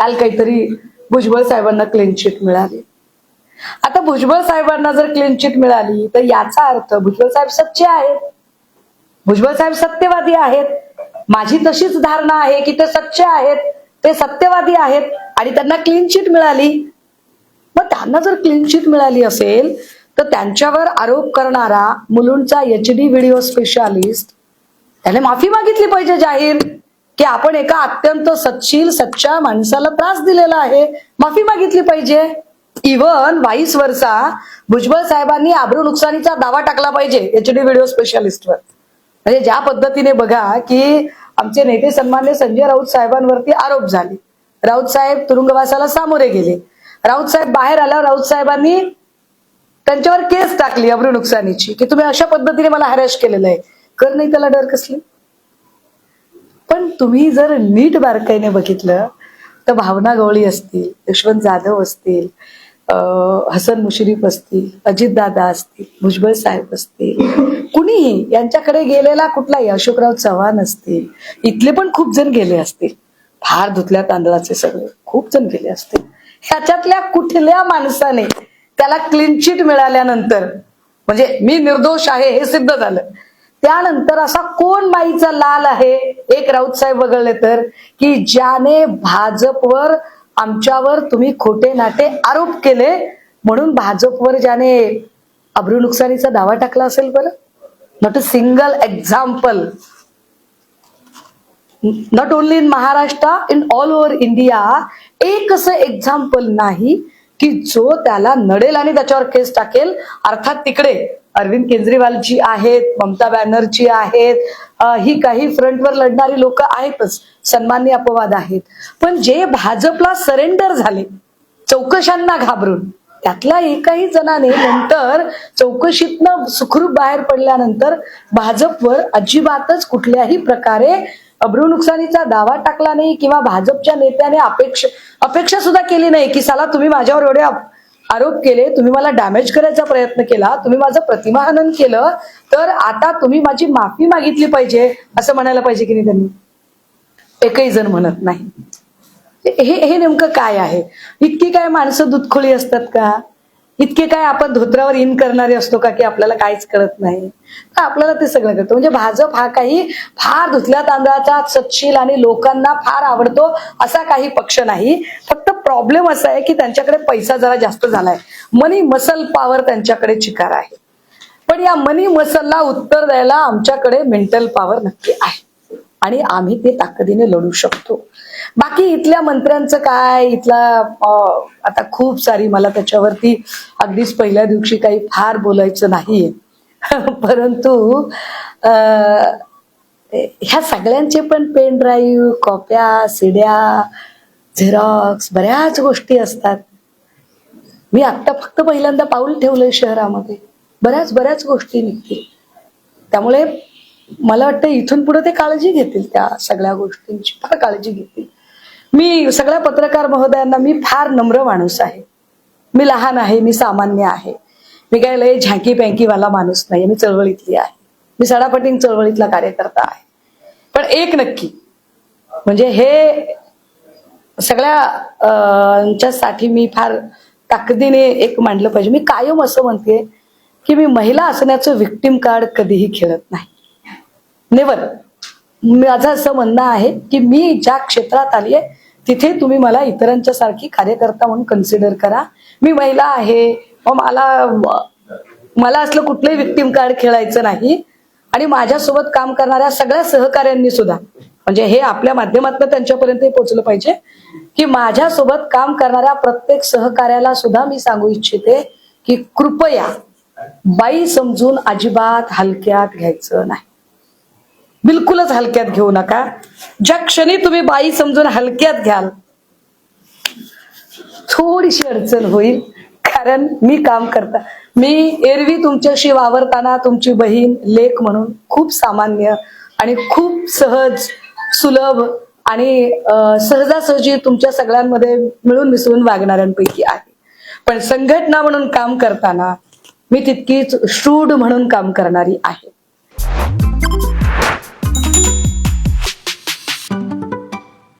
काल काहीतरी भुजबळ साहेबांना क्लीन चिट मिळाली. आता भुजबळ साहेबांना जर क्लीन चिट मिळाली तर याचा अर्थ भुजबळ साहेब सच्चे आहेत, भुजबळ साहेब सत्यवादी आहेत. माझी तशीच धारणा आहे की ते सच्चे आहेत, ते सत्यवादी आहेत आणि त्यांना क्लीन चिट मिळाली. मग त्यांना जर क्लीन चिट मिळाली असेल तर त्यांच्यावर आरोप करणारा मुलुंडचा HD व्हिडिओ स्पेशालिस्ट त्याने माफी मागितली पाहिजे जाहीर, की आपण एका अत्यंत सच्शील सच्च्या माणसाला त्रास दिलेला आहे, माफी मागितली पाहिजे. इव्हन वाईस वर्षा भुजबळ साहेबांनी आबरू नुकसानीचा दावा टाकला पाहिजे HD व्हिडिओ स्पेशालिस्टवर. म्हणजे ज्या पद्धतीने बघा की आमचे नेते सन्मान्य संजय राऊत साहेबांवरती आरोप झाले, राऊत साहेब तुरुंगवासाला सामोरे गेले, राऊत साहेब बाहेर आल्यावर राऊत साहेबांनी त्यांच्यावर केस टाकली आबरू नुकसानीची, की तुम्ही अशा पद्धतीने मला हॅरॅश केलेलं आहे, कर नाही त्याला डर कसले. पण तुम्ही जर नीट बारकाईने बघितलं तर भावना गवळी असतील, यशवंत जाधव असतील, हसन मुश्रीफ असतील, अजितदादा असतील, भुजबळ साहेब असतील, कुणीही यांच्याकडे गेलेला कुठलाही अशोकराव चव्हाण असतील, इथले पण खूप जण गेले असतील, फार धुतल्या तांदळाचे सगळे खूप जण गेले असतील. ह्याच्यातल्या कुठल्या माणसाने त्याला क्लीन चिट मिळाल्यानंतर म्हणजे मी निर्दोष आहे हे सिद्ध झालं त्यानंतर असा कोण बाईचा लाल आहे, एक राऊत साहेब वगळले तर, की ज्याने भाजपवर आमच्यावर तुम्ही खोटे नाटे आरोप केले म्हणून भाजपवर ज्याने अब्रू नुकसानीचा दावा टाकला असेल बरं. Not a single example, not only in Maharashtra, in all over India एक असं एक्झाम्पल नाही की जो त्याला नडेल आणि त्याच्यावर केस टाकेल. अर्थात तिकडे अरविंद केजरीवालजी आहेत, ममता बॅनर्जी आहेत, ही काही फ्रंटवर लढणारी लोक आहेतच, सन्मान्य अपवाद आहेत. पण जे भाजपला सरेंडर झाले चौकशांना घाबरून, त्यातल्या एकाही जणाने नंतर चौकशीतनं सुखरूप बाहेर पडल्यानंतर भाजपवर अजिबातच कुठल्याही प्रकारे अब्रू नुकसानीचा दावा टाकला नाही किंवा भाजपच्या नेत्याने अपेक्षा सुद्धा केली नाही की साला तुम्ही माझ्यावर एवढे आरोप केले, तुम्ही मला डॅमेज करायचा प्रयत्न केला, तुम्ही माझं प्रतिमाहनन केलं, तर आता तुम्ही माझी माफी मागितली पाहिजे असं म्हणायला पाहिजे की नाही. त्यांनी एकही जण म्हणत नाही. हे नेमकं काय आहे? इतकी काय माणसं दुधखोळी असतात का? इतके काय आपण धोत्रावर इन करणारे असतो का की आपल्याला काहीच कळत नाही? तर आपल्याला ते सगळं कळतं. म्हणजे भाजप हा काही फार धुतल्या तांदळाचा सच्शील आणि लोकांना फार आवडतो असा काही पक्ष नाही. फक्त प्रॉब्लेम असा आहे की त्यांच्याकडे पैसा जरा जास्त झालाय, मनी मसल पॉवर त्यांच्याकडे चिकार आहे. पण या मनी मसलला उत्तर द्यायला आमच्याकडे मेंटल पॉवर नक्की आहे आणि आम्ही ते ताकदीने लढू शकतो. बाकी इथल्या मंत्र्यांचं काय, इथला आता खूप सारी, मला त्याच्यावरती अगदीच पहिल्या दिवशी काही फार बोलायचं नाहीये, परंतु ह्या सगळ्यांचे पण पेन ड्राईव्ह, कॉप्या, सीड्या, झेरॉक्स, बऱ्याच गोष्टी असतात. मी आता फक्त पहिल्यांदा पाऊल ठेवलंय शहरामध्ये, बऱ्याच गोष्टी निघतील. त्यामुळे मला वाटतं इथून पुढे ते काळजी घेतील, त्या सगळ्या गोष्टींची फार काळजी घेतील. मी सगळ्या पत्रकार महोदयांना, मी फार नम्र माणूस आहे, मी लहान आहे, मी सामान्य आहे, मी काय लय झांकी पँकीवाला माणूस नाही, मी चळवळीतली आहे, मी सडापटिंग चळवळीतला कार्यकर्ता आहे. पण एक नक्की म्हणजे हे सगळ्यांच्यासाठी मी फार ताकदीने एक मांडलं पाहिजे. मी कायम असं म्हणते की मी महिला असण्याचं विक्टिम कार्ड कधीही खेळत नाही, नेवर. माझं असं म्हणणं आहे की मी ज्या क्षेत्रात आली आहे तिथे तुम्ही मला इतरांच्या सारखी कार्यकर्ता म्हणून कन्सिडर करा. मी महिला आहे, मला असलं कुठलंही विक्टिम कार्ड खेळायचं नाही. आणि माझ्यासोबत काम करणाऱ्या सगळ्या सहकाऱ्यांनी सुद्धा, म्हणजे हे आपल्या माध्यमातून त्यांच्यापर्यंत पोहोचलं पाहिजे की माझ्यासोबत काम करणाऱ्या प्रत्येक सहकार्याला सुद्धा मी सांगू इच्छिते की कृपया बाई समजून अजिबात हलक्यात घ्यायचं नाही, बिलकुलच हलक्यात घेऊ नका. ज्या क्षणी तुम्ही बाई समजून हलक्यात घ्याल थोडीशी अडचण होईल. कारण मी काम करता, मी एरवी तुमच्याशी वावरताना तुमची बहीण, लेक म्हणून खूप सामान्य आणि खूप सहज, सुलभ आणि सहजासहजी तुमच्या सगळ्यांमध्ये मिळून मिसळून वागणाऱ्यांपैकी आहे. पण संघटना म्हणून काम करताना मी तितकीच शूड म्हणून काम करणारी आहे.